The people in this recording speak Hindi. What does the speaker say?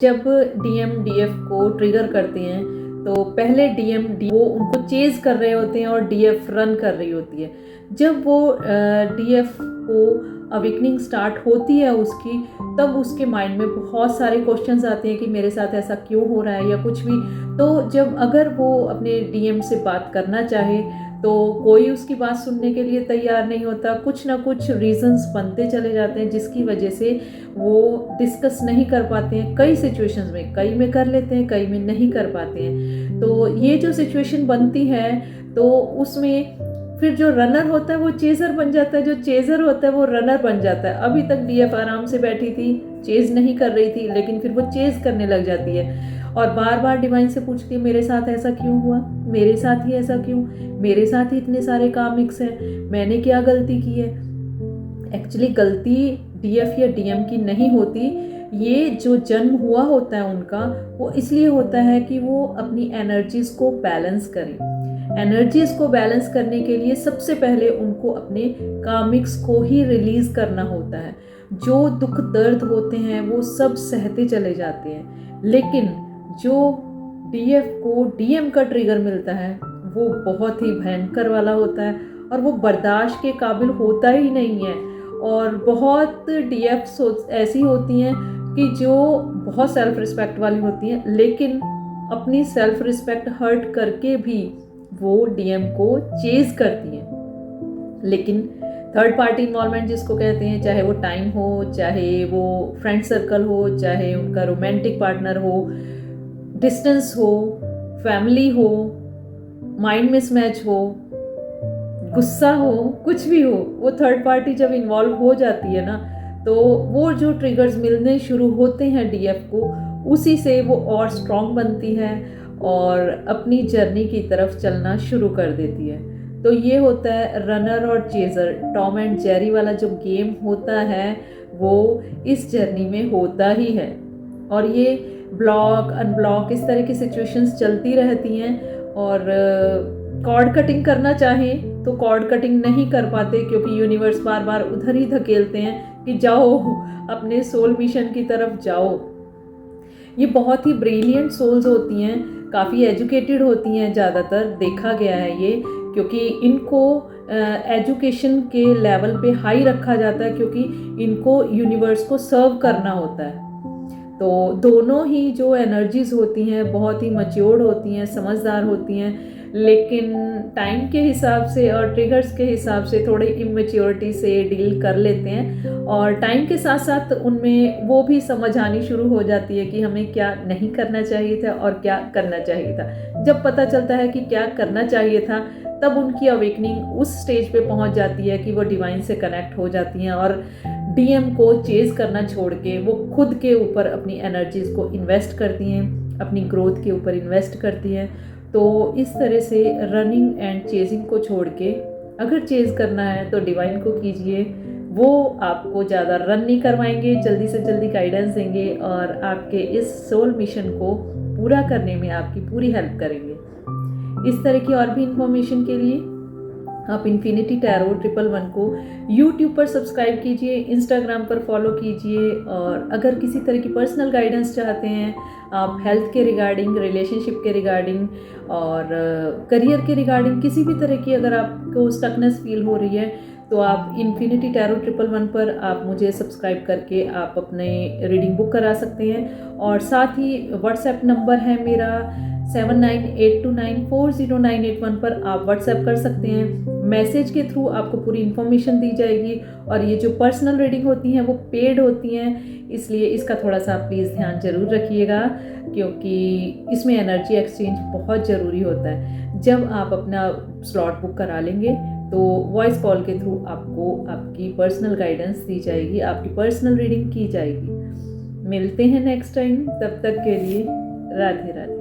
जब डीएम डीएफ को ट्रिगर करते हैं तो पहले डीएम वो उनको चेज कर रहे होते हैं और डीएफ रन कर रही होती है। जब वो डीएफ को अवेकनिंग स्टार्ट होती है उसकी, तब उसके माइंड में बहुत सारे क्वेश्चंस आते हैं कि मेरे साथ ऐसा क्यों हो रहा है या कुछ भी। तो जब अगर वो अपने डीएम से बात करना चाहे तो कोई उसकी बात सुनने के लिए तैयार नहीं होता। कुछ ना कुछ रीजंस बनते चले जाते हैं जिसकी वजह से वो डिस्कस नहीं कर पाते हैं। कई सिचुएशंस में, कई में कर लेते हैं, कई में नहीं कर पाते हैं। तो ये जो सिचुएशन बनती है तो उसमें फिर जो रनर होता है वो चेजर बन जाता है, जो चेजर होता है वो रनर बन जाता है। अभी तक डीएफ आराम से बैठी थी, चेज नहीं कर रही थी, लेकिन फिर वो चेज करने लग जाती है और बार बार डिवाइन से पूछती है मेरे साथ ऐसा क्यों हुआ, मेरे साथ ही ऐसा क्यों, मेरे साथ ही इतने सारे कामिक्स हैं, मैंने क्या गलती की है। एक्चुअली गलती डीएफ या डीएम की नहीं होती। ये जो जन्म हुआ होता है उनका, वो इसलिए होता है कि वो अपनी एनर्जीज को बैलेंस करें। एनर्जीज को बैलेंस करने के लिए सबसे पहले उनको अपने कामिक्स को ही रिलीज करना होता है। जो दुख दर्द होते हैं वो सब सहते चले जाते हैं, लेकिन जो डीएफ को डीएम का ट्रिगर मिलता है वो बहुत ही भयंकर वाला होता है और वो बर्दाश्त के काबिल होता ही नहीं है। और बहुत डीएफ ऐसी होती हैं कि जो बहुत सेल्फ रिस्पेक्ट वाली होती हैं, लेकिन अपनी सेल्फ रिस्पेक्ट हर्ट करके भी वो डीएम को चेज करती हैं। लेकिन थर्ड पार्टी इन्वॉल्वमेंट जिसको कहते हैं, चाहे वो टाइम हो, चाहे वो फ्रेंड सर्कल हो, चाहे उनका रोमांटिक पार्टनर हो, डिस्टेंस हो, फैमिली हो, माइंड मिसमैच हो, गुस्सा हो, कुछ भी हो, वो थर्ड पार्टी जब इन्वॉल्व हो जाती है ना, तो वो जो ट्रिगर्स मिलने शुरू होते हैं डीएफ को, उसी से वो और स्ट्रॉन्ग बनती है और अपनी जर्नी की तरफ चलना शुरू कर देती है। तो ये होता है रनर और चेजर, टॉम एंड जेरी वाला जो गेम होता है वो इस जर्नी में होता ही है। और ये ब्लॉक अनब्लॉक इस तरह की सिचुएशंस चलती रहती हैं। और कॉर्ड कटिंग करना चाहें तो कॉर्ड कटिंग नहीं कर पाते, क्योंकि यूनिवर्स बार बार उधर ही धकेलते हैं कि जाओ अपने सोल मिशन की तरफ जाओ। ये बहुत ही ब्रिलियंट सोल्स होती हैं, काफ़ी एजुकेटेड होती हैं, ज़्यादातर देखा गया है ये, क्योंकि इनको एजुकेशन के लेवल पे हाई रखा जाता है, क्योंकि इनको यूनिवर्स को सर्व करना होता है। तो दोनों ही जो एनर्जीज होती हैं बहुत ही मैच्योर्ड होती हैं, समझदार होती हैं, लेकिन टाइम के हिसाब से और ट्रिगर्स के हिसाब से थोड़ी इमेच्योरिटी से डील कर लेते हैं। और टाइम के साथ साथ उनमें वो भी समझ आनी शुरू हो जाती है कि हमें क्या नहीं करना चाहिए था और क्या करना चाहिए था। जब पता चलता है कि क्या करना चाहिए था, तब उनकी अवेकनिंग उस स्टेज पे पहुंच जाती है कि वो डिवाइन से कनेक्ट हो जाती हैं और डीएम को चेज करना छोड़ के वो खुद के ऊपर अपनी एनर्जीज को इन्वेस्ट करती हैं, अपनी ग्रोथ के ऊपर इन्वेस्ट करती हैं। तो इस तरह से रनिंग एंड चेजिंग को छोड़ के अगर चेज करना है तो डिवाइन को कीजिए। वो आपको ज़्यादा रन नहीं करवाएंगे, जल्दी से जल्दी गाइडेंस देंगे और आपके इस सोल मिशन को पूरा करने में आपकी पूरी हेल्प करेंगे। इस तरह की और भी इंफॉर्मेशन के लिए आप इन्फिनिटी टैरो 111 को यूट्यूब पर सब्सक्राइब कीजिए, इंस्टाग्राम पर फॉलो कीजिए। और अगर किसी तरह की पर्सनल गाइडेंस चाहते हैं आप, हेल्थ के रिगार्डिंग, रिलेशनशिप के रिगार्डिंग और करियर के रिगार्डिंग, किसी भी तरह की अगर आपको स्टकनेस फील हो रही है, तो आप इन्फिनिटी टैरो 111 पर आप मुझे सब्सक्राइब करके आप अपने रीडिंग बुक करा सकते हैं। और साथ ही व्हाट्सएप नंबर है मेरा 7982940981 पर आप व्हाट्सएप कर सकते हैं। मैसेज के थ्रू आपको पूरी इन्फॉर्मेशन दी जाएगी। और ये जो पर्सनल रीडिंग होती हैं वो पेड होती हैं, इसलिए इसका थोड़ा सा प्लीज़ ध्यान जरूर रखिएगा, क्योंकि इसमें एनर्जी एक्सचेंज बहुत ज़रूरी होता है। जब आप अपना स्लॉट बुक करा लेंगे तो वॉइस कॉल के थ्रू आपको आपकी पर्सनल गाइडेंस दी जाएगी, आपकी पर्सनल रीडिंग की जाएगी। मिलते हैं नेक्स्ट टाइम, तब तक के लिए राधे राधे।